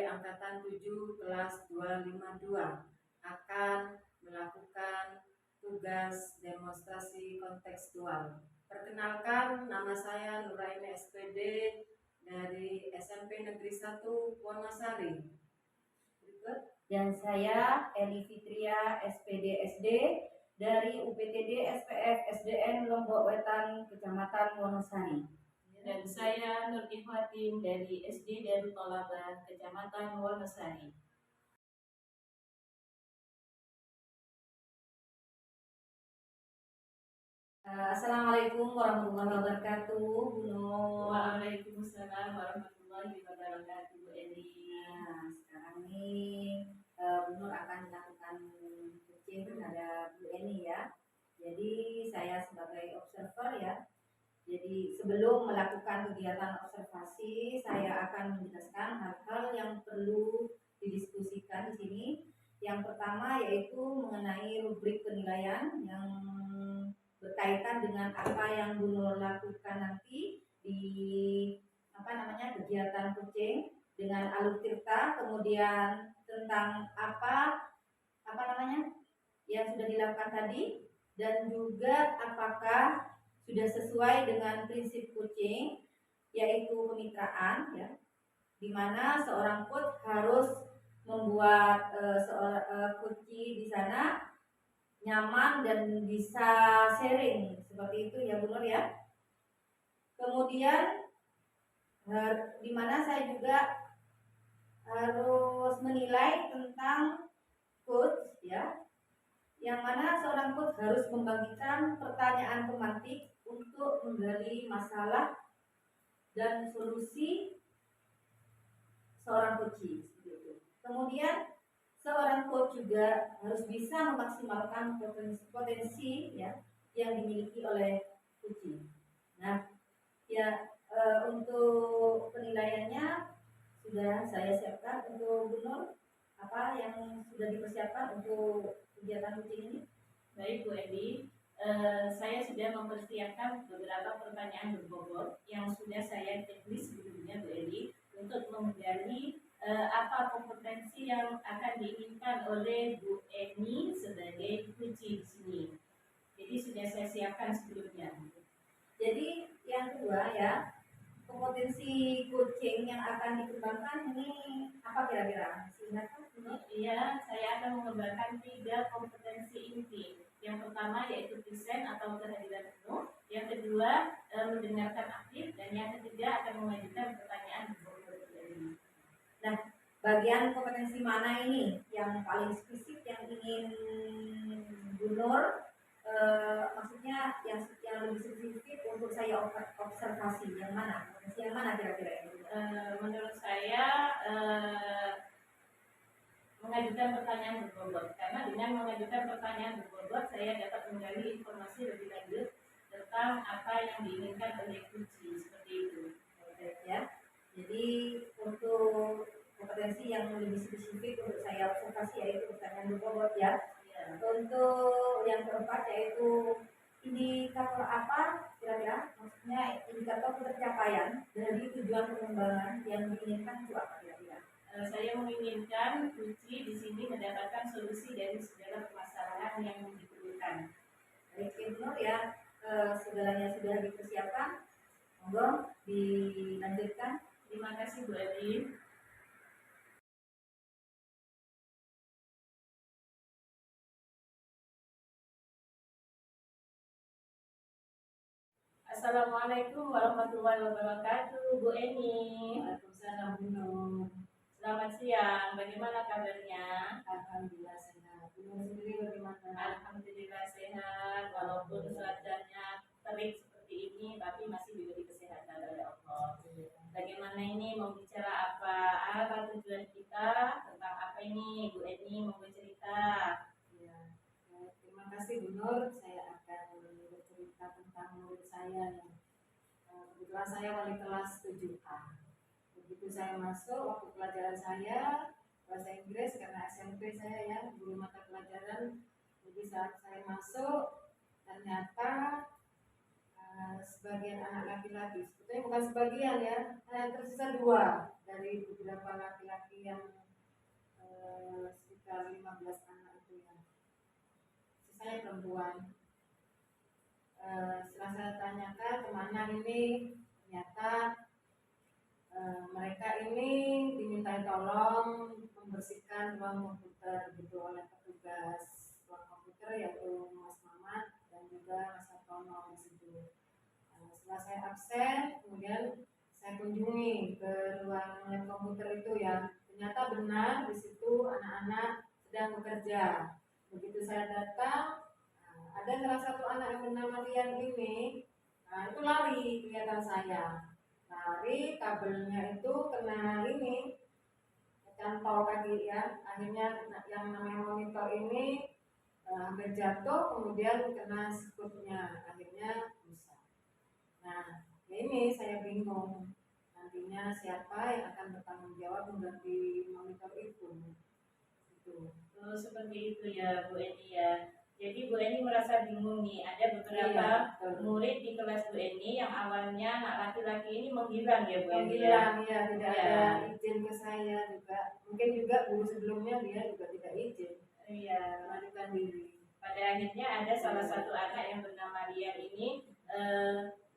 Angkatan 7 kelas 252 akan melakukan tugas demonstrasi kontekstual. Perkenalkan, nama saya Nuraini SPD dari SMP Negeri 1 Wonosari. Berikut. Dan saya Eli Fitria SPD SD dari UPTD SPF SDN Lombok Wetan Kecamatan Wonosari. Dan saya Nur Ihwatin dari SD Darut Tolaba Kecamatan Wonosari. Assalamualaikum warahmatullahi wabarakatuh, Bu Nur. Waalaikumsalam warahmatullahi wabarakatuh, Bu Eli. Nah, sekarang ini Bu Nur akan melakukan coaching kepada Bu Eni ya. Jadi saya sebagai observer ya. Jadi sebelum melakukan kegiatan observasi, saya akan menjelaskan hal-hal yang perlu didiskusikan di sini. Yang pertama yaitu mengenai rubrik penilaian yang berkaitan dengan apa yang Bu Nur lakukan nanti di kegiatan coaching dengan Alur Tirta, kemudian tentang apa yang sudah dilakukan tadi, dan juga apakah sudah sesuai dengan prinsip coaching yaitu kemitraan ya, di mana seorang coach harus membuat coachee di sana nyaman dan bisa sharing seperti itu ya Bu Nur ya. Kemudian di mana saya juga harus menilai tentang coach ya, yang mana seorang coach harus membagikan pertanyaan pemantik untuk menggali masalah dan solusi seorang coachee seperti itu. Kemudian seorang coach juga harus bisa memaksimalkan potensi ya yang dimiliki oleh coachee. Nah, ya untuk penilaiannya sudah saya siapkan untuk Bu Nur. Apa yang sudah dipersiapkan untuk kegiatan coaching ini? Baik Bu Eli, saya sudah mempersiapkan beberapa pertanyaan berbobot yang sudah saya checklist sebelumnya Bu Eli untuk menggali apa kompetensi yang akan diinginkan oleh Bu Eni sebagai coachee di sini. Jadi sudah saya siapkan sebelumnya. Jadi yang kedua ya, kompetensi coaching yang akan dikembangkan ini apa kira-kira? Iya, saya akan mengembangkan 3 kompetensi inti. Yang pertama yaitu present atau kehadiran penuh. Yang kedua mendengarkan aktif, dan yang ketiga akan mengajukan pertanyaan berbobot. Nah, bagian kompetensi mana ini yang paling spesifik yang ingin Bu Nur maksudnya yang lebih spesifik untuk saya observasi, yang mana? Kompetensi yang mana kira-kira ini? Menurut saya mengajukan pertanyaan berbobot, karena dengan mengajukan pertanyaan berbobot saya dapat menggali informasi lebih lanjut tentang apa yang diinginkan oleh coachee seperti itu. Oke ya. Jadi untuk kompetensi yang lebih spesifik untuk saya observasi yaitu pertanyaan berbobot ya. Untuk yang keempat yaitu indikator apa kira-kira, maksudnya indikator pencapaian dari tujuan pengembangan yang diinginkan itu apa kira-kira? Saya menginginkan coachee di sini mendapatkan solusi dari segala permasalahan yang diperlukan. Baik Bu Nur ya, segalanya sudah dipersiapkan, monggo dilanjutkan. Terima kasih Bu Edi. Assalamualaikum warahmatullahi wabarakatuh, Bu Eni. Waalaikumsalam Bu Nur. Selamat siang, bagaimana kabarnya? Alhamdulillah sehat. Bu Nur sendiri bagaimana? Alhamdulillah sehat, walaupun cuacanya terik seperti ini, tapi masih diberi kesehatan oleh Allah. Bagaimana ini, mau bicara apa tujuan kita, tentang apa ini, Bu Eni mau bercerita? Ya, terima kasih Bu Nur. Saya akan bercerita tentang murid saya yang kebetulan saya wali kelas 7A. Begitu saya masuk, waktu pelajaran saya bahasa Inggris karena SMP saya ya, guru mata pelajaran. Jadi saat saya masuk ternyata sebagian anak laki-laki, sebetulnya bukan sebagian ya, tersisa 2 dari beberapa laki-laki yang sekitar 15 anak itu ya, sisanya perempuan. Setelah saya tanyakan kemana ini, ternyata mereka ini diminta tolong membersihkan ruang komputer gitu oleh petugas ruang komputer, yaitu Mas Mamat dan juga Mas Hartono di situ. Setelah saya absen, kemudian saya kunjungi ke ruang lab komputer itu ya, ternyata benar di situ anak-anak sedang bekerja. Begitu saya datang, ada salah satu anak yang bernama Rian ini, itu lari kelihatan saya, lari, kabelnya itu kena ini, cantol kaki ya, akhirnya yang namanya monitor ini hampir jatuh, kemudian kena sekutnya, akhirnya rusak. Nah, ini saya bingung nantinya siapa yang akan bertanggung jawab mengganti monitor itu. Gitu. Oh, seperti itu ya Bu Eni ya. Jadi Bu Eni merasa bingung nih, ada beberapa murid di kelas Bu Eni yang awalnya anak laki-laki ini menghilang ya Bu Eni ya. Menghilang ya, tidak ada izin ke saya juga. Mungkin juga guru sebelumnya dia juga tidak izin. Iya, Melarikan diri. pada akhirnya ada salah satu anak yang bernama Rian ini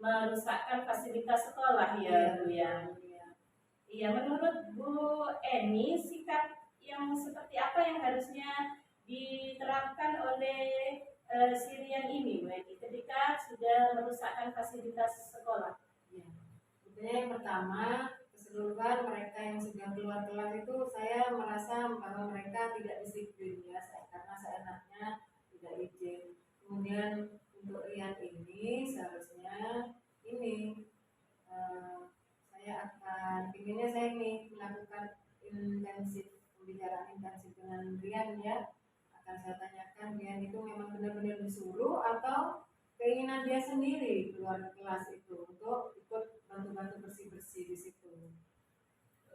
merusakkan fasilitas sekolah ya Bu ya. Iya, menurut Bu Eni, sikap yang seperti apa yang harusnya diterapkan oleh si Rian ini Bu Eni ketika sudah merusakkan fasilitas sekolah? Ya. Sebenarnya yang pertama, keseluruhan mereka yang sudah keluar kelas itu saya merasa bahwa mereka tidak disiplin ya, karena seenaknya tidak izin. Kemudian untuk Rian ini seharusnya ini inginnya saya ini melakukan pembicaraan intensif dengan Rian ya, akan saya tanyakan Rian itu memang benar-benar disuruh atau keinginan dia sendiri keluar kelas itu untuk ikut bantu-bantu bersih-bersih di situ.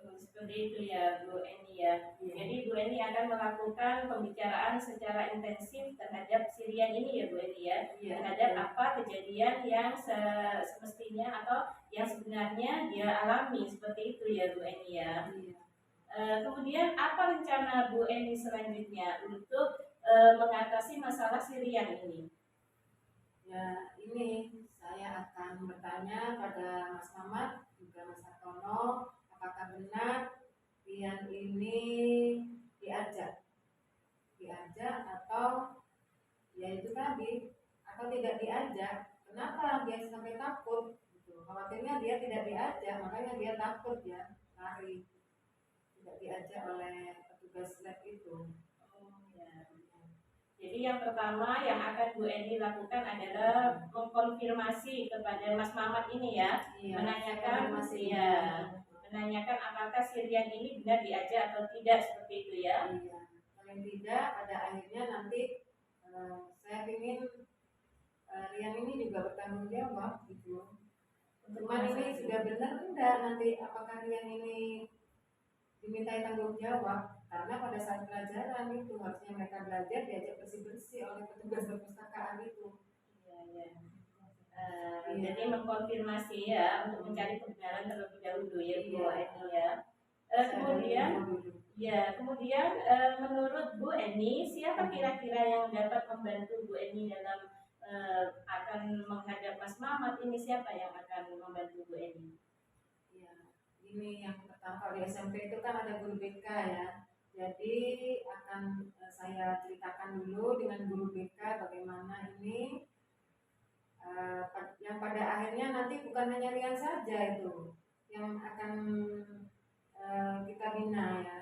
Seperti itu ya Bu Eni ya. Jadi Bu Eni akan melakukan pembicaraan secara intensif terhadap si Rian ini ya Bu Eni ya, terhadap apa kejadian yang semestinya atau yang sebenarnya dia alami, seperti itu ya Bu Eni ya. Kemudian apa rencana Bu Eni selanjutnya untuk mengatasi masalah si Rian ini? Ya, ini saya akan bertanya pada Mas Mamat juga Mas Hartono, apakah benar Rian ini diajak atau ya itu tadi, atau tidak diajak? Kenapa dia sampai takut? Gitu. Khawatirnya dia tidak diajak, makanya dia takut ya, lari, tidak diajak oleh petugas lab itu. Jadi yang pertama yang akan Bu Eni lakukan adalah mengkonfirmasi kepada Mas Mamat ini ya, menanyakan apakah si Rian ini benar diajak atau tidak, seperti itu ya. Paling tidak pada akhirnya nanti saya ingin Rian ini juga bertanggung jawab gitu. Cuman ini sudah benar enggak nanti apakah Rian ini dimintai tanggung jawab, karena pada saat pelajaran itu harusnya mereka belajar diajak bersih-bersih oleh petugas perpustakaan itu. Jadi mengkonfirmasi ya untuk mencari kebenaran terlebih dahulu ya Bu Eni ya. Kemudian menurut Bu Eni, siapa kira-kira yang dapat membantu Bu Eni dalam akan menghadap Mas Mamat ini, siapa yang akan membantu Bu Eni? Ya, ini yang pertama kalau di SMP itu kan ada guru BK ya. Jadi akan saya ceritakan dulu dengan guru BK bagaimana ini yang pada akhirnya nanti bukan hanya Rian saja itu yang akan kita bina ya.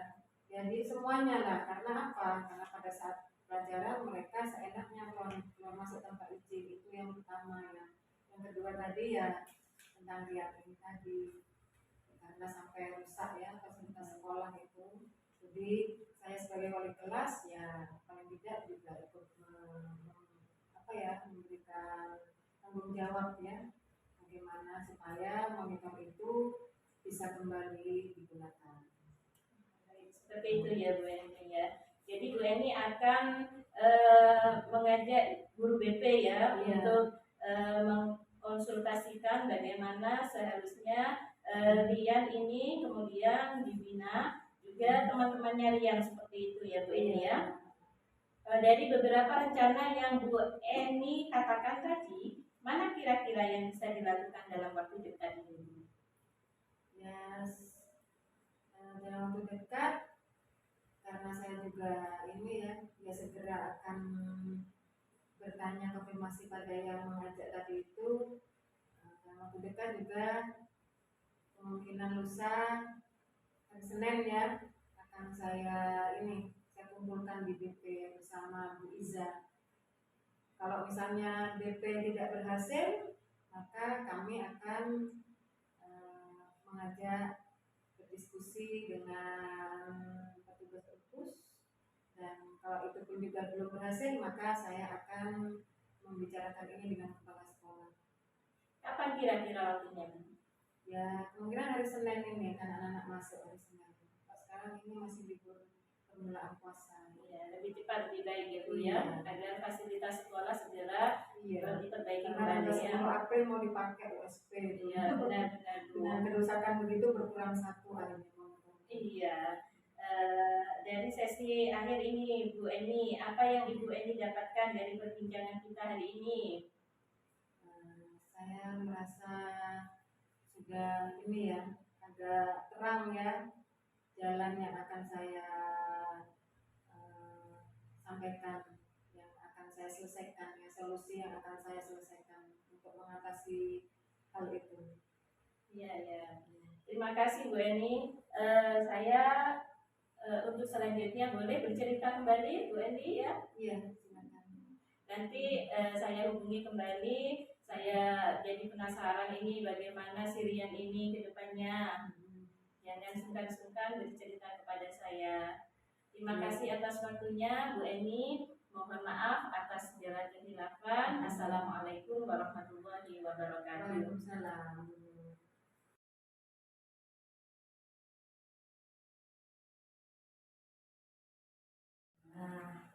Jadi semuanya lah, karena apa? Karena pada saat pelajaran mereka seenaknya keluar masuk tanpa izin, itu yang pertama ya. Yang kedua tadi ya tentang Rian ini tadi, karena sampai rusak ya fasilitas sekolah itu. Jadi saya sebagai wali kelas ya paling tidak juga ikut memberikan tanggung jawab ya, bagaimana supaya monitor itu bisa kembali digunakan. Seperti itu ya Bu Eni ya. Jadi Bu Eni akan mengajak guru BP ya untuk konsultasikan bagaimana seharusnya Rian ini kemudian dibina, juga teman-temannya Rian seperti itu ya Bu Eni ya. Dari beberapa rencana yang Bu Eni katakan tadi, mana kira-kira yang bisa dilakukan dalam waktu dekat ini? Ya, dalam waktu dekat, karena saya juga ini ya segera akan bertanya konfirmasi pada yang mengajak tadi itu. Dalam waktu dekat juga kemungkinan lusa hari Senin ya akan saya kumpulkan di BP bersama Bu Iza. Kalau misalnya BP tidak berhasil, maka kami akan mengajak berdiskusi dengan petugas urkus, dan kalau itu pun juga belum berhasil, maka saya akan membicarakan ini dengan kepala sekolah. Kapan kira-kira waktunya? Ya kemungkinan hari Senin ini kan anak-anak masuk hari Senin. Sekarang ini masih libur permulaan puasa. Ya, lebih cepat lebih baik ya Bu ya, agar fasilitas sekolah segera diperbaiki kembali ya. 10 April mau dipakai USP. Iya benar-benar Bu. Dengan kerusakan begitu berkurang 1 akhirnya. Iya. Dari sesi akhir ini Bu Eni, apa yang Ibu Eni dapatkan dari perbincangan kita hari ini? Saya merasa sudah ini ya agak terang ya jalan yang akan saya sampaikan, yang akan saya selesaikan, ya solusi yang akan saya selesaikan untuk mengatasi hal itu. Iya ya. Terima kasih Bu Eni. Saya untuk selanjutnya boleh bercerita kembali Bu Eni ya? Iya, silakan. Nanti saya hubungi kembali. Saya jadi penasaran ini bagaimana si Rian ini ke depannya. Jangan sungkan-sungkan bercerita kepada saya. Terima kasih atas waktunya Bu Eni. Mohon maaf atas segala kehilafan. Assalamualaikum warahmatullahi wabarakatuh. Waalaikumsalam. Nah,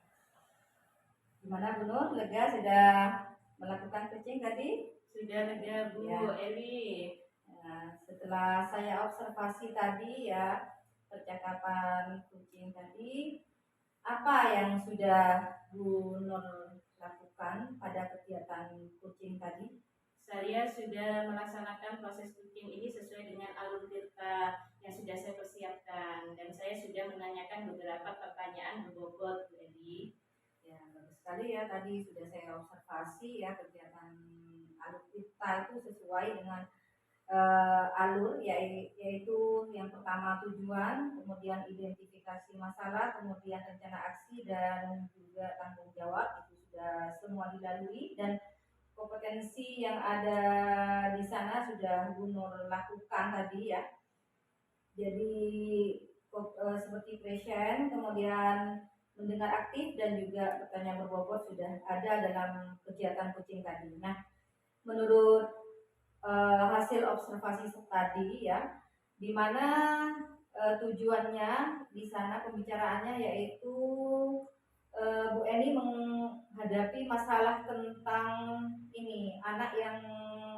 gimana Bu Nur? Lega sudah melakukan kucing tadi? Sudah lega Bu Eli. Nah, setelah saya observasi tadi ya percakapan kucing tadi, apa yang sudah Bu Nur lakukan pada kegiatan kucing tadi? Saya sudah melaksanakan proses kucing ini sesuai dengan alur tirta yang sudah saya persiapkan, dan saya sudah menanyakan beberapa pertanyaan berbobot Bu Eli. Ya, bagus sekali ya, tadi sudah saya observasi ya kegiatan alur tirta itu sesuai dengan alur, yaitu yang pertama tujuan, kemudian identifikasi masalah, kemudian rencana aksi, dan juga tanggung jawab. Itu sudah semua dilalui, dan kompetensi yang ada di sana sudah Bu Nur lakukan tadi ya. Jadi seperti present, kemudian mendengar aktif, dan juga pertanyaan berbobot sudah ada dalam kegiatan kucing tadi. Nah, menurut hasil observasi tadi ya, di mana tujuannya di sana pembicaraannya yaitu Bu Eni menghadapi masalah tentang ini anak yang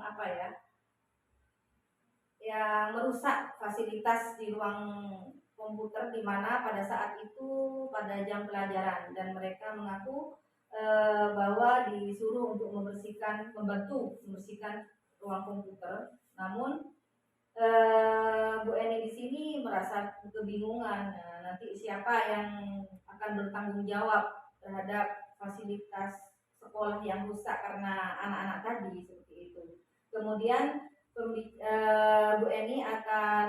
apa ya, yang merusak fasilitas di ruang komputer, di mana pada saat itu pada jam pelajaran, dan mereka mengaku bahwa disuruh untuk membantu membersihkan ruang komputer. Namun Bu Eni di sini merasa kebingungan, nanti siapa yang akan bertanggung jawab terhadap fasilitas sekolah yang rusak karena anak-anak tadi, seperti itu. Kemudian Bu Eni akan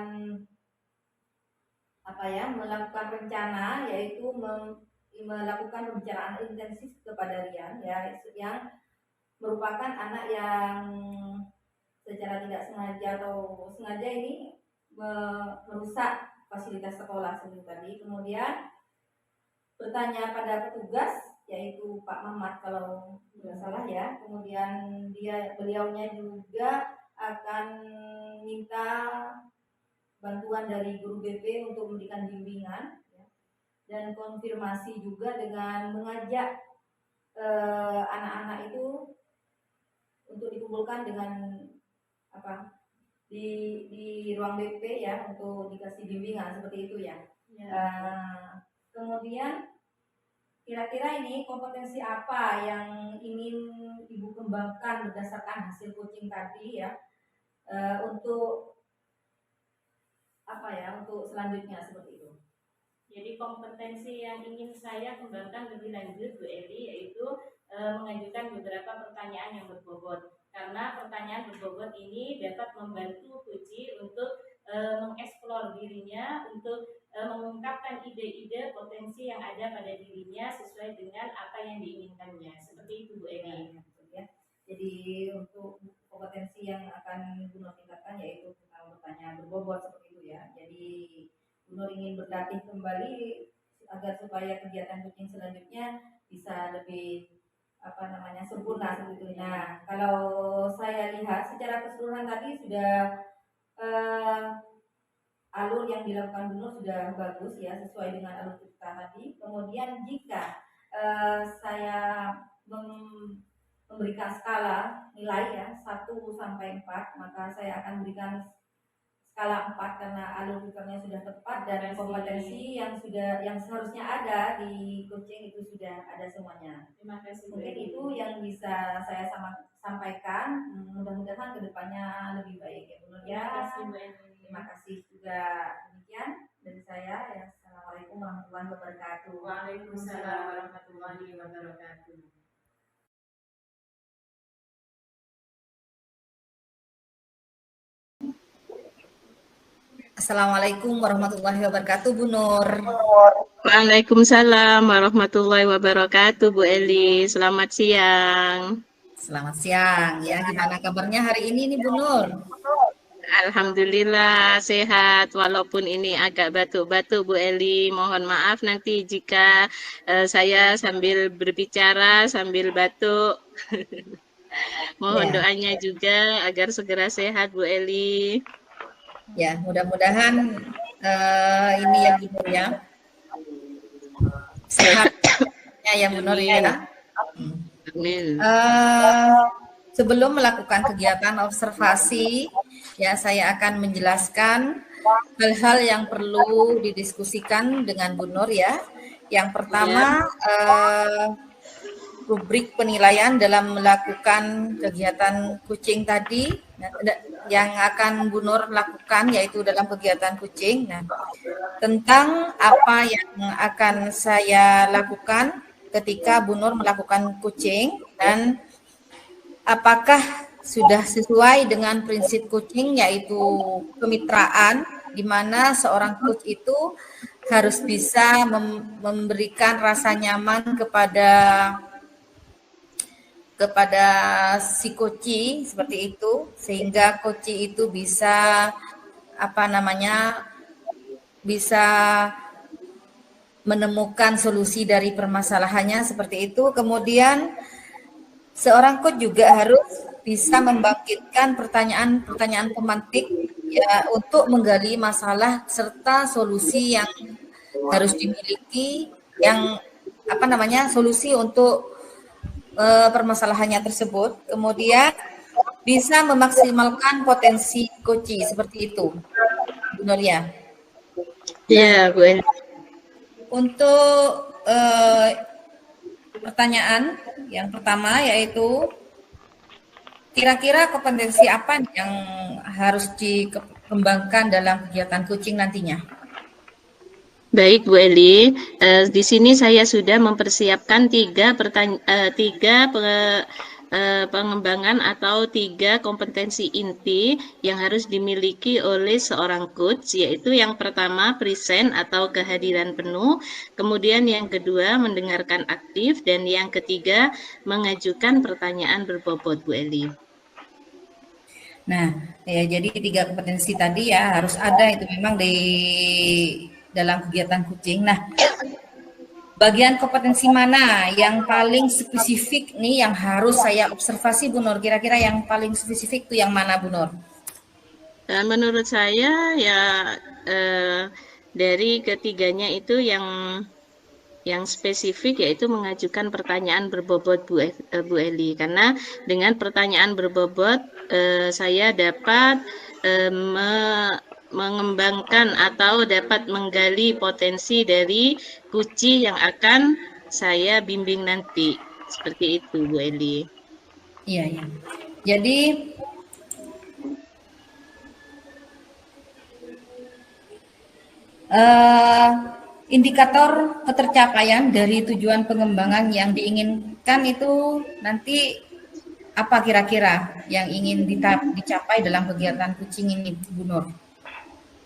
melakukan rencana, yaitu melakukan pembicaraan intensif kepada Rian ya, yang merupakan anak yang secara tidak sengaja atau sengaja ini merusak fasilitas sekolah seperti tadi. Kemudian bertanya pada petugas, yaitu Pak Mamat kalau tidak salah ya. Kemudian beliaunya juga akan minta bantuan dari guru BP untuk memberikan bimbingan ya, dan konfirmasi juga dengan mengajak anak-anak itu untuk dikumpulkan dengan apa di ruang BP ya untuk dikasih bimbingan seperti itu ya. Kemudian kira-kira ini kompetensi apa yang ingin Ibu kembangkan berdasarkan hasil coaching tadi ya, untuk apa ya, untuk selanjutnya seperti itu. Jadi kompetensi yang ingin saya kembangkan lebih lanjut Bu Eli yaitu mengajukan beberapa pertanyaan yang berbobot, karena pertanyaan berbobot ini dapat membantu coach untuk mengeksplor dirinya, untuk mengungkapkan ide-ide potensi yang ada pada dirinya sesuai dengan apa yang diinginkannya. Seperti itu Bu Eli. Ya. Jadi untuk kompetensi yang akan Bu Nur tingkatkan yaitu tentang pertanyaan berbobot seperti itu ya. Jadi Bu Nur ingin berlatih kembali agar supaya kegiatan coaching selanjutnya bisa lebih sempurna seperti itu. Nah, kalau saya lihat secara keseluruhan tadi sudah alur yang dilakukan Bu Nur sudah bagus ya, sesuai dengan alur kita tadi. Kemudian jika saya memberikan skala nilai ya 1 sampai 4, maka saya akan berikan skala 4 karena alur filternya sudah tepat dan kompetensi yang seharusnya ada di coaching itu sudah ada semuanya. Terima kasih. Mungkin itu yang bisa saya sampaikan. Mudah-mudahan kedepannya lebih baik ya Bu Nur ya. Terima kasih juga, demikian dari saya ya. Assalamualaikum warahmatullahi wabarakatuh. Waalaikumsalam warahmatullahi wabarakatuh. Assalamualaikum warahmatullahi wabarakatuh, Bu Nur. Waalaikumsalam warahmatullahi wabarakatuh, Bu Eli. Selamat siang. Selamat siang. Ya, gimana kabarnya hari ini nih, Bu Nur? Alhamdulillah sehat, walaupun ini agak batuk-batuk, Bu Eli. Mohon maaf nanti jika saya sambil berbicara sambil batuk. Mohon doanya juga agar segera sehat, Bu Eli. Ya, mudah-mudahan ini ya Bu Nur ya. Sehatnya ya Bu Nur ya. Amin. Sebelum melakukan kegiatan observasi, ya saya akan menjelaskan hal-hal yang perlu didiskusikan dengan Bu Nur ya. Yang pertama, rubrik penilaian dalam melakukan kegiatan coaching tadi yang akan Bu Nur lakukan yaitu dalam kegiatan coaching. Nah, tentang apa yang akan saya lakukan ketika Bu Nur melakukan coaching dan apakah sudah sesuai dengan prinsip coaching yaitu kemitraan, di mana seorang coach itu harus bisa memberikan rasa nyaman kepada si coach seperti itu, sehingga coach itu bisa bisa menemukan solusi dari permasalahannya seperti itu. Kemudian seorang coach juga harus bisa membangkitkan pertanyaan pemantik ya untuk menggali masalah serta solusi yang harus dimiliki, yang solusi untuk permasalahannya tersebut. Kemudian bisa memaksimalkan potensi coach seperti itu, benar ya? Ya, Bu Eli. Untuk pertanyaan yang pertama yaitu kira-kira kompetensi apa yang harus dikembangkan dalam kegiatan coaching nantinya? Baik Bu Eli, di sini saya sudah mempersiapkan tiga pengembangan atau 3 kompetensi inti yang harus dimiliki oleh seorang coach, yaitu yang pertama present atau kehadiran penuh, kemudian yang kedua mendengarkan aktif, dan yang ketiga mengajukan pertanyaan berbobot, Bu Eli. Nah, ya jadi 3 kompetensi tadi ya harus ada, itu memang di dalam kegiatan coaching. Nah, bagian kompetensi mana yang paling spesifik nih yang harus saya observasi Bu Nur? Kira-kira yang paling spesifik itu yang mana Bu Nur? Menurut saya ya dari ketiganya itu yang yang spesifik, yaitu mengajukan pertanyaan berbobot Bu Eli. Karena dengan pertanyaan berbobot saya dapat mengembangkan atau dapat menggali potensi dari kuci yang akan saya bimbing nanti. Seperti itu Bu Eli. Iya, iya. Jadi indikator ketercapaian dari tujuan pengembangan yang diinginkan itu nanti apa kira-kira yang ingin dicapai dalam kegiatan kucing ini, Bu Nur?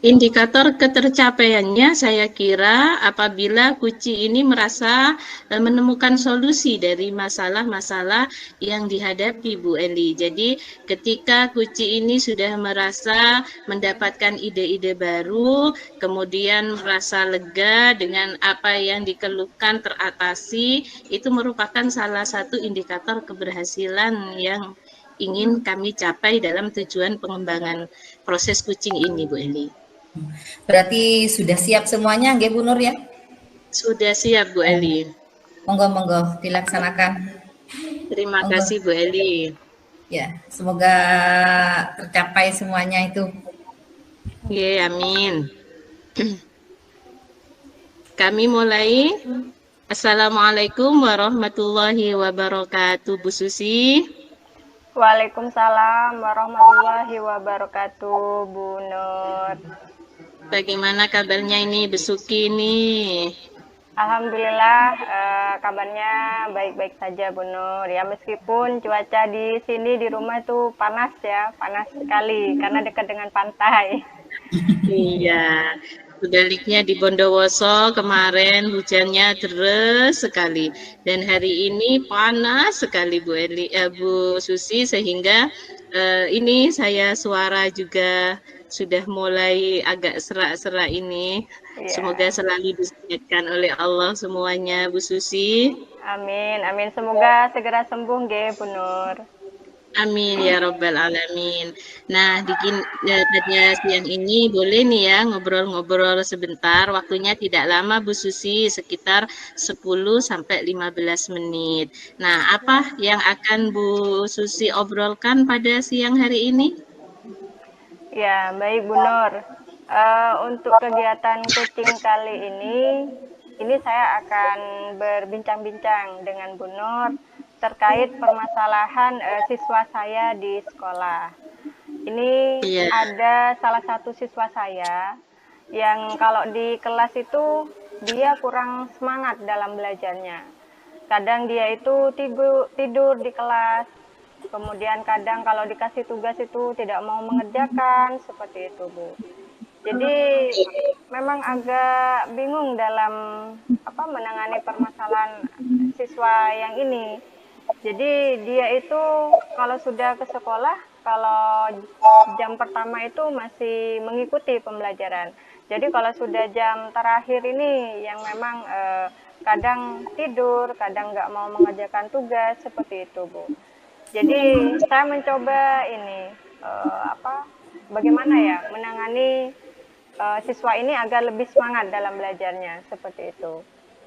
Indikator ketercapaiannya saya kira apabila kuci ini merasa menemukan solusi dari masalah-masalah yang dihadapi Bu Eli. Jadi ketika kuci ini sudah merasa mendapatkan ide-ide baru, kemudian merasa lega dengan apa yang dikeluhkan teratasi, itu merupakan salah satu indikator keberhasilan yang ingin kami capai dalam tujuan pengembangan proses kucing ini Bu Eli. Berarti sudah siap semuanya, nggih Bu Nur ya? Sudah siap Bu Eli. Monggo dilaksanakan. Terima kasih Bu Eli. Ya, semoga tercapai semuanya itu. Ya, amin. Kami mulai. Assalamualaikum warahmatullahi wabarakatuh, Bu Susi. Waalaikumsalam warahmatullahi wabarakatuh, Bu Nur. Bagaimana kabarnya ini Bu Suki ini? Alhamdulillah kabarnya baik-baik saja Bu Nur. Ya meskipun cuaca di sini di rumah itu panas ya, panas sekali karena dekat dengan pantai. Iya. Sebaliknya di Bondowoso kemarin hujannya deras sekali dan hari ini panas sekali Bu Susi, sehingga ini saya suara juga sudah mulai agak serak-serak ini. Ya. Semoga selalu disehatkan oleh Allah semuanya Bu Susi. Amin, amin. Semoga segera sembuh nggih Bu Nur. Amin ya Rabbal Alamin. Nah, pada siang ini boleh nih ya ngobrol-ngobrol sebentar. Waktunya tidak lama Bu Susi, sekitar 10-15 menit. Nah, apa yang akan Bu Susi obrolkan pada siang hari ini? Ya, baik Bu Nur. Untuk kegiatan kucing kali ini saya akan berbincang-bincang dengan Bu Nur terkait permasalahan siswa saya di sekolah. Ini ada salah satu siswa saya yang kalau di kelas itu dia kurang semangat dalam belajarnya. Kadang dia itu tidur di kelas, kemudian kadang kalau dikasih tugas itu tidak mau mengerjakan, seperti itu Bu. Jadi memang agak bingung dalam menangani permasalahan siswa yang ini. Jadi dia itu kalau sudah ke sekolah, kalau jam pertama itu masih mengikuti pembelajaran. Jadi kalau sudah jam terakhir ini yang memang kadang tidur, kadang nggak mau mengerjakan tugas, seperti itu Bu. Jadi saya mencoba ini bagaimana ya menangani siswa ini agar lebih semangat dalam belajarnya, seperti itu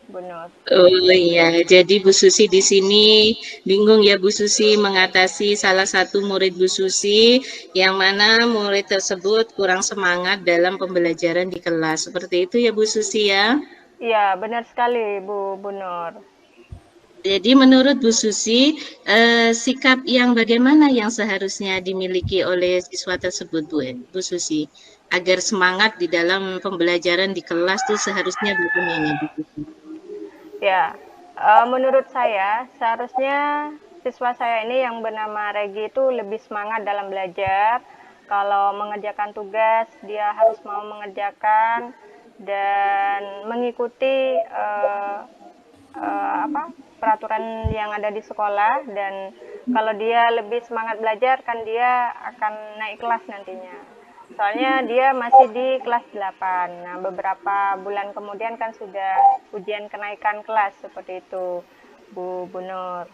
Bu Nur. Oh iya, jadi Bu Susi di sini bingung ya Bu Susi mengatasi salah satu murid Bu Susi yang mana murid tersebut kurang semangat dalam pembelajaran di kelas. Seperti itu ya Bu Susi ya? Iya, benar sekali Bu Nur. Jadi menurut Bu Susi, sikap yang bagaimana yang seharusnya dimiliki oleh siswa tersebut Bu Susi? Agar semangat di dalam pembelajaran di kelas itu seharusnya bagaimana Bu Susi? Ya, menurut saya seharusnya siswa saya ini yang bernama Regi itu lebih semangat dalam belajar. Kalau mengerjakan tugas dia harus mau mengerjakan dan mengikuti peraturan yang ada di sekolah. Dan kalau dia lebih semangat belajar kan dia akan naik kelas nantinya. Soalnya dia masih di kelas 8. Nah, beberapa bulan kemudian kan sudah ujian kenaikan kelas, seperti itu, Bu Nur.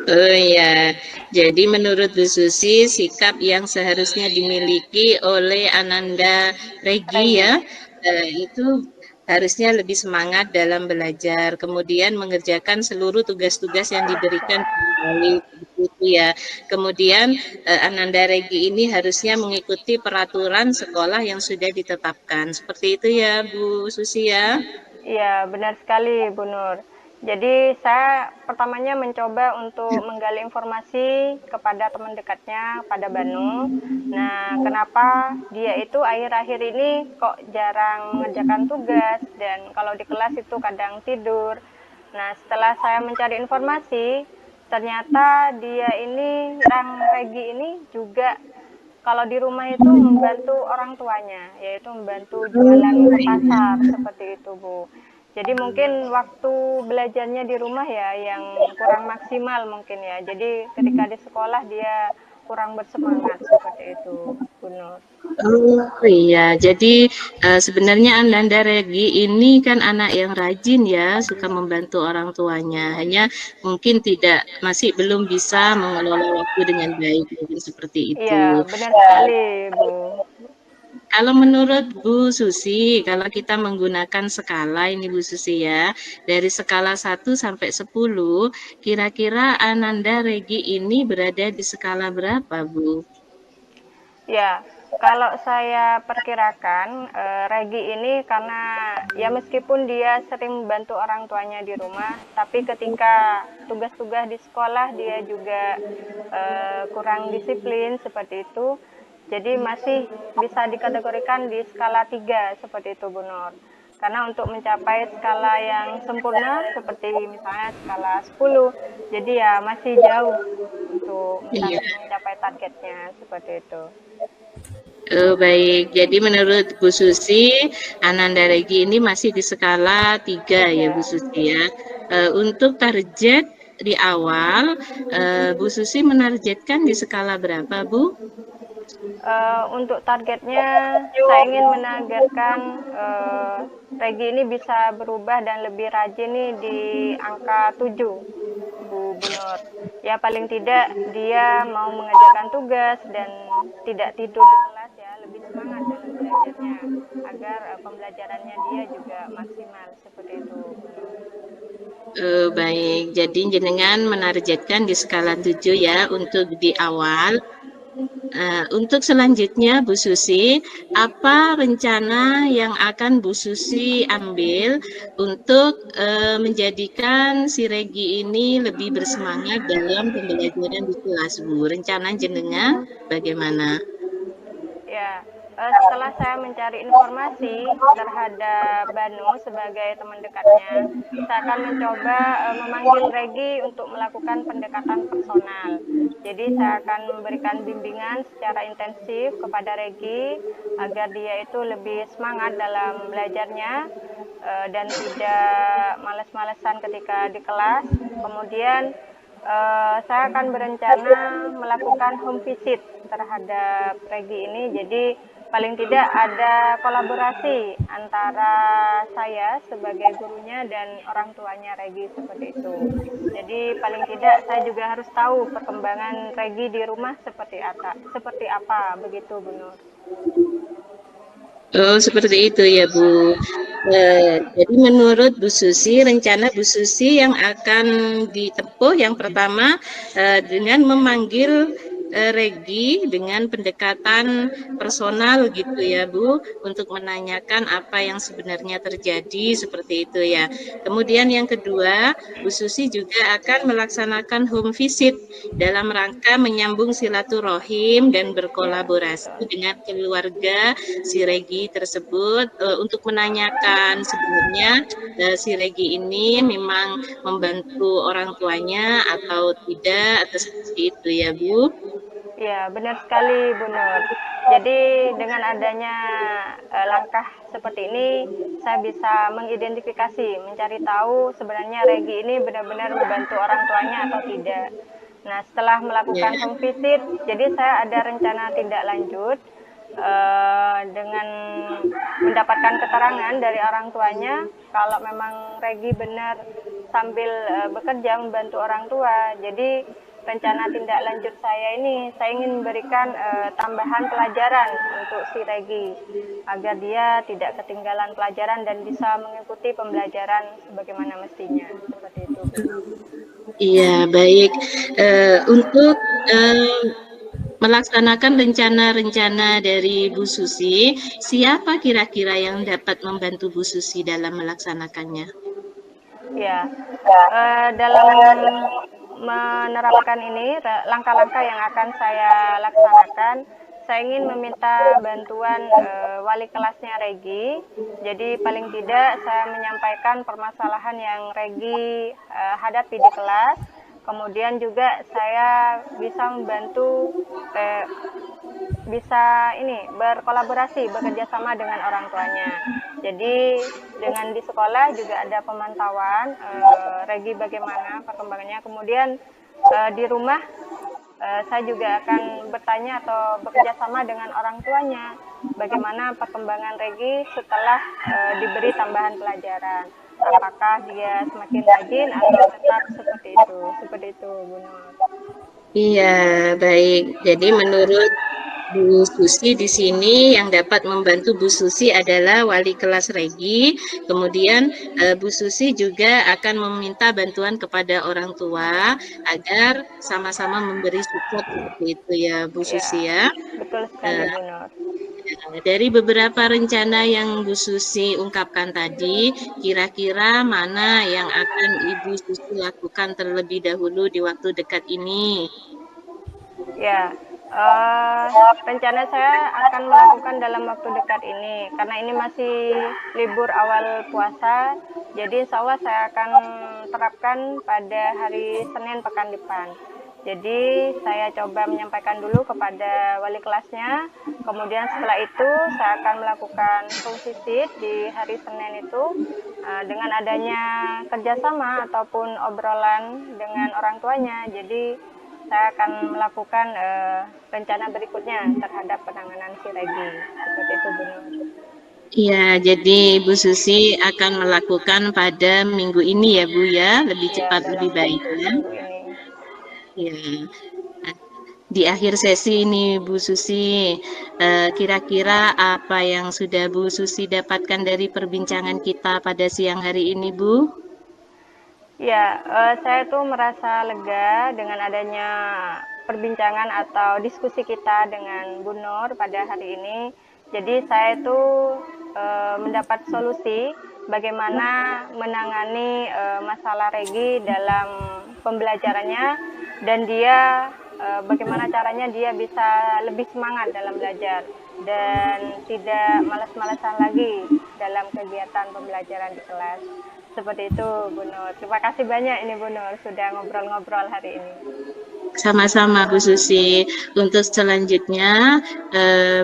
Oh iya, jadi menurut Bu Susi, sikap yang seharusnya dimiliki oleh Ananda Regi ya, itu harusnya lebih semangat dalam belajar, kemudian mengerjakan seluruh tugas-tugas yang diberikan baik begitu ya. Kemudian Ananda Regi ini harusnya mengikuti peraturan sekolah yang sudah ditetapkan. Seperti itu ya Bu Susi ya. Iya, benar sekali Bu Nur. Jadi saya pertamanya mencoba untuk menggali informasi kepada teman dekatnya, pada Banu. Nah, kenapa dia itu akhir-akhir ini kok jarang mengerjakan tugas dan kalau di kelas itu kadang tidur. Nah, setelah saya mencari informasi, ternyata dia ini, Rang Regi ini juga kalau di rumah itu membantu orang tuanya, yaitu membantu jualan ke pasar, seperti itu Bu. Jadi mungkin waktu belajarnya di rumah ya yang kurang maksimal mungkin ya. Jadi ketika di sekolah dia kurang bersemangat seperti itu, Bu Nur. Oh iya, jadi sebenarnya Ananda Regi ini kan anak yang rajin ya, suka membantu orang tuanya. Hanya mungkin masih belum bisa mengelola waktu dengan baik, mungkin seperti Iya, itu. benar sekali Bu. Kalau menurut Bu Susi, kalau kita menggunakan skala ini Bu Susi ya, dari skala 1 sampai 10, kira-kira Ananda Regi ini berada di skala berapa Bu? Ya, kalau saya perkirakan Regi ini karena ya meskipun dia sering membantu orang tuanya di rumah, tapi ketika tugas-tugas di sekolah dia juga kurang disiplin seperti itu. Jadi masih bisa dikategorikan di skala 3 seperti itu Bu Nur. Karena untuk mencapai skala yang sempurna seperti misalnya skala 10, jadi ya masih jauh untuk mencapai targetnya seperti itu. Oh, baik, jadi menurut Bu Susi, Ananda Regi ini masih di skala 3 ya Bu Susi ya. Untuk target di awal, Bu Susi menargetkan di skala berapa Bu? Untuk targetnya saya ingin menargetkan Regi ini bisa berubah dan lebih rajin nih di angka 7 Bu Nur. Ya paling tidak dia mau mengerjakan tugas dan tidak tidur di kelas ya, lebih semangat dalam belajarnya agar pembelajarannya dia juga maksimal seperti itu Bu Nur. Baik, jadi jenengan menargetkan di skala 7 ya untuk di awal. Untuk selanjutnya Bu Susi, apa rencana yang akan Bu Susi ambil untuk menjadikan si Regi ini lebih bersemangat dalam pembelajaran di kelas Bu? Rencana jenengan bagaimana? Ya, setelah saya mencari informasi terhadap Banu sebagai teman dekatnya, saya akan mencoba memanggil Regi untuk melakukan pendekatan personal. Jadi saya akan memberikan bimbingan secara intensif kepada Regi agar dia itu lebih semangat dalam belajarnya dan tidak malas-malesan ketika di kelas. Kemudian saya akan berencana melakukan home visit terhadap Regi ini. Jadi paling tidak ada kolaborasi antara saya sebagai gurunya dan orang tuanya Regi seperti itu. Jadi paling tidak saya juga harus tahu perkembangan Regi di rumah seperti apa begitu Bu Nur. Oh, seperti itu ya Bu. Jadi menurut Bu Susi, rencana Bu Susi yang akan ditempuh yang pertama dengan memanggil Regi dengan pendekatan personal gitu ya Bu, untuk menanyakan apa yang sebenarnya terjadi seperti itu ya. Kemudian yang kedua, Bu Susi juga akan melaksanakan home visit dalam rangka menyambung silaturahim dan berkolaborasi dengan keluarga si Regi tersebut untuk menanyakan sebenarnya si Regi ini memang membantu orang tuanya atau tidak, atau seperti itu ya Bu. Ya, benar sekali Bu Nur. Jadi dengan adanya langkah seperti ini, saya bisa mengidentifikasi, mencari tahu sebenarnya Regi ini benar-benar membantu orang tuanya atau tidak. Nah, setelah melakukan home visit, jadi saya ada rencana tindak lanjut dengan mendapatkan keterangan dari orang tuanya kalau memang Regi benar sambil bekerja membantu orang tua. Jadi rencana tindak lanjut saya ini, saya ingin memberikan tambahan pelajaran untuk si Regi agar dia tidak ketinggalan pelajaran dan bisa mengikuti pembelajaran sebagaimana mestinya. Seperti itu. Iya, baik. Untuk melaksanakan rencana-rencana dari Bu Susi, siapa kira-kira yang dapat membantu Bu Susi dalam melaksanakannya? Ya, dalam menerapkan ini, langkah-langkah yang akan saya laksanakan, saya ingin meminta bantuan wali kelasnya Regi. Jadi paling tidak saya menyampaikan permasalahan yang Regi hadapi di kelas. Kemudian juga saya bisa membantu, bisa berkolaborasi, bekerja sama dengan orang tuanya. Jadi dengan di sekolah juga ada pemantauan Regi bagaimana perkembangannya. Kemudian di rumah saya juga akan bertanya atau bekerja sama dengan orang tuanya bagaimana perkembangan Regi setelah diberi tambahan pelajaran. Apakah dia semakin rajin atau tetap seperti itu, Bu Nur. Iya, baik. Jadi menurut Bu Susi di sini yang dapat membantu Bu Susi adalah wali kelas Regi. Kemudian Bu Susi juga akan meminta bantuan kepada orang tua agar sama-sama memberi support seperti itu ya Bu Susi ya. Betul sekali, Bu Nur. Dari beberapa rencana yang Bu Susi ungkapkan tadi, kira-kira mana yang akan Ibu Susi lakukan terlebih dahulu di waktu dekat ini? Ya, rencana saya akan melakukan dalam waktu dekat ini, karena ini masih libur awal puasa, jadi insya Allah saya akan terapkan pada hari Senin pekan depan. Jadi saya coba menyampaikan dulu kepada wali kelasnya, kemudian setelah itu saya akan melakukan fungsi sit di hari Senin itu dengan adanya kerjasama ataupun obrolan dengan orang tuanya. Jadi saya akan melakukan rencana berikutnya terhadap penanganan si Regi. Seperti itu, Bu Nur. Iya, jadi Bu Susi akan melakukan pada minggu ini ya Bu ya, lebih cepat lebih baik ya. Ya, di akhir sesi ini Bu Susi, kira-kira apa yang sudah Bu Susi dapatkan dari perbincangan kita pada siang hari ini Bu? Ya, saya tuh merasa lega dengan adanya perbincangan atau diskusi kita dengan Bu Nur pada hari ini. Jadi saya tuh mendapat solusi bagaimana menangani masalah Regi dalam pembelajarannya, dan dia bagaimana caranya dia bisa lebih semangat dalam belajar dan tidak malas-malasan lagi dalam kegiatan pembelajaran di kelas. Seperti itu, Bu Nur. Terima kasih banyak ini Bu Nur sudah ngobrol-ngobrol hari ini. Sama-sama Bu Susi. Untuk selanjutnya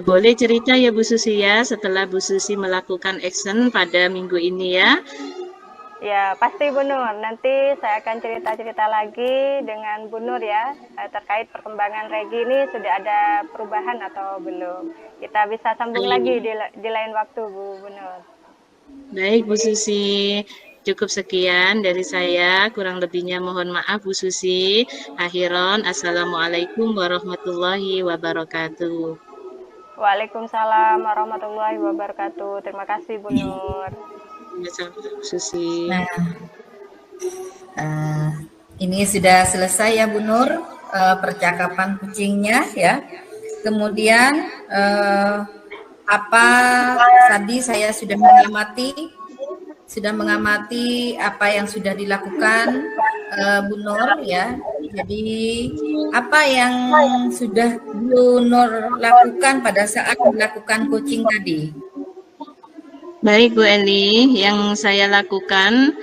boleh cerita ya Bu Susi ya, setelah Bu Susi melakukan action pada minggu ini ya. Ya, pasti Bu Nur. Nanti saya akan cerita-cerita lagi dengan Bu Nur ya, terkait perkembangan Regi ini sudah ada perubahan atau belum. Kita bisa sambung lagi di lain waktu, Bu Nur. Baik Bu Susi, cukup sekian dari saya. Kurang lebihnya mohon maaf Bu Susi. Akhiron, Assalamualaikum warahmatullahi wabarakatuh. Waalaikumsalam warahmatullahi wabarakatuh. Terima kasih Bu Nur. Susi. Nah, ini sudah selesai ya Bu Nur, percakapan kucingnya ya. Kemudian apa tadi saya sudah mengamati apa yang sudah dilakukan Bu Nur ya. Jadi apa yang sudah Bu Nur lakukan pada saat melakukan coaching tadi? Baik Bu Eli, yang saya lakukan,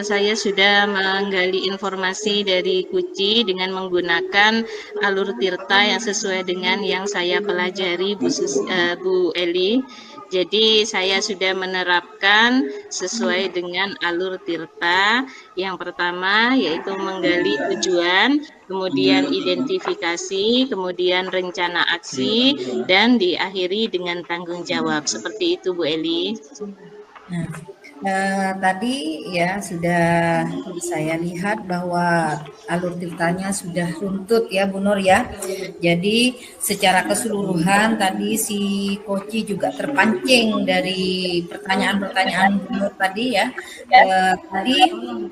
saya sudah menggali informasi dari Kuci dengan menggunakan alur tirta yang sesuai dengan yang saya pelajari Bu Eli. Jadi saya sudah menerapkan sesuai dengan alur tirta. Yang pertama yaitu menggali tujuan, kemudian identifikasi, kemudian rencana aksi, dan diakhiri dengan tanggung jawab. Seperti itu Bu Eli. Nah, Tadi ya sudah saya lihat bahwa alur tirtanya sudah runtut ya Bu Nur ya. Jadi secara keseluruhan tadi si Koci juga terpancing dari pertanyaan-pertanyaan Bu Nur tadi ya. Tadi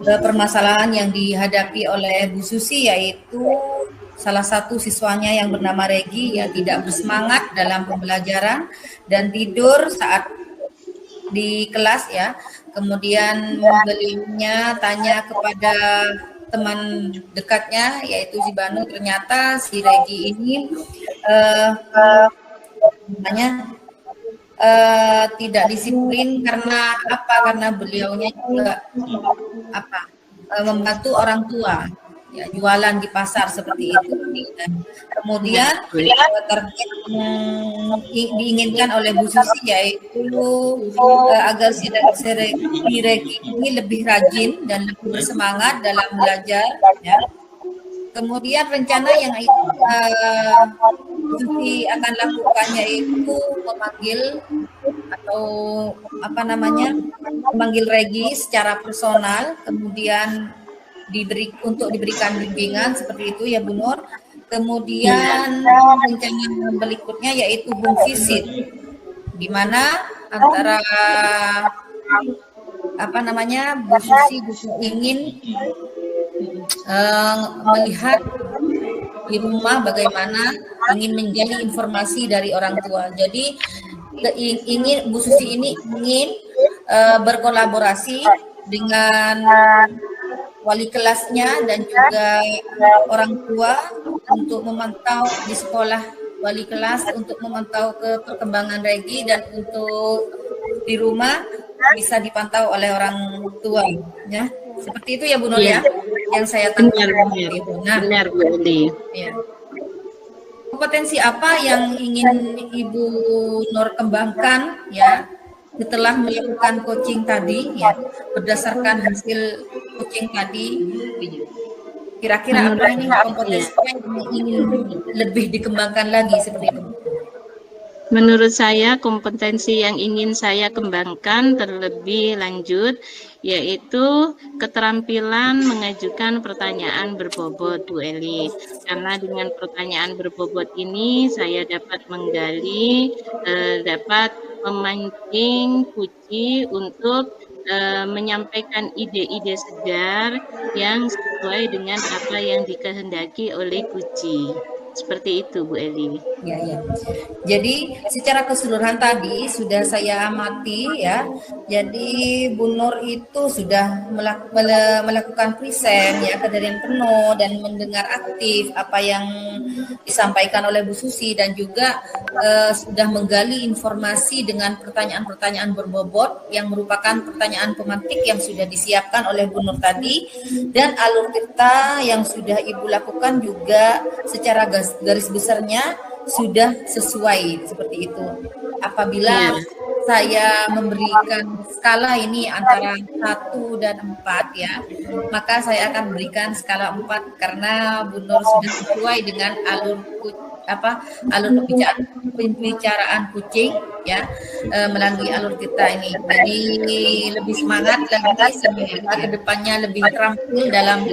permasalahan yang dihadapi oleh Bu Susi yaitu salah satu siswanya yang bernama Regi ya tidak bersemangat dalam pembelajaran dan tidur saat di kelas ya. Kemudian beliaunya tanya kepada teman dekatnya yaitu si Banu, ternyata si Regi ini tidak disiplin karena apa? Karena beliaunya juga membantu orang tua. Ya, jualan di pasar seperti itu. Dan kemudian target diinginkan oleh Bu Susi yaitu agar si Regi ini lebih rajin dan lebih bersemangat dalam belajar. Ya. Kemudian rencana yang Bu Susi akan lakukan yaitu memanggil Regi secara personal, kemudian diberikan bimbingan seperti itu ya Bu Nur. Kemudian rencana berikutnya yaitu home visit, di mana antara Bu Susi ingin melihat di rumah bagaimana, ingin menggali informasi dari orang tua. Jadi Bu Susi ini ingin berkolaborasi dengan wali kelasnya dan juga orang tua untuk memantau di sekolah wali kelas untuk memantau ke perkembangan Regi dan untuk di rumah bisa dipantau oleh orang tua ya. Seperti itu ya Bu Nur ya yang saya tangkap itu. Nah, benar Bu Eli. Ya. Kompetensi apa yang ingin Ibu Nur kembangkan ya setelah melakukan coaching tadi ya, berdasarkan hasil coaching tadi, kira-kira apa ini kompetensi yang ingin lebih dikembangkan lagi seperti itu? Menurut saya kompetensi yang ingin saya kembangkan terlebih lanjut yaitu keterampilan mengajukan pertanyaan berbobot Bu Eli. Karena dengan pertanyaan berbobot ini saya dapat menggali, dapat memancing Kuci untuk menyampaikan ide-ide segar yang sesuai dengan apa yang dikehendaki oleh Kuci. Seperti itu Bu Eli. Ya. Jadi secara keseluruhan tadi sudah saya amati ya. Jadi Bu Nur itu sudah melakukan present ya, kehadiran penuh dan mendengar aktif apa yang disampaikan oleh Bu Susi dan juga sudah menggali informasi dengan pertanyaan-pertanyaan berbobot yang merupakan pertanyaan pemantik yang sudah disiapkan oleh Bu Nur tadi, dan alur tirta yang sudah Ibu lakukan juga secara garis besarnya sudah sesuai seperti itu. Apabila saya memberikan skala ini antara 1 dan 4 ya, maka saya akan berikan skala 4 karena Bu Nur sudah sesuai dengan alur pembicaraan kucing ya, melalui alur tirta ini. Jadi lebih semangat lagi semoga kedepannya lebih terampil dalam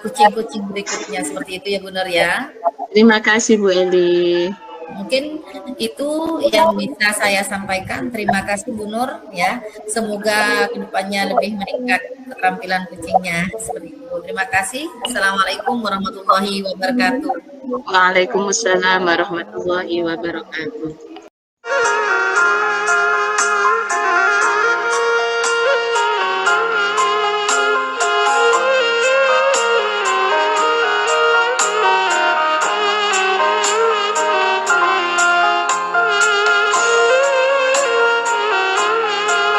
kucing-kucing berikutnya seperti itu ya Bu Nur ya. Terima kasih Bu Eli. Mungkin itu yang bisa saya sampaikan. Terima kasih Bu Nur ya. Semoga kedepannya lebih meningkat keterampilan kucingnya seperti itu. Terima kasih. Assalamualaikum warahmatullahi wabarakatuh. Waalaikumsalam warahmatullahi wabarakatuh.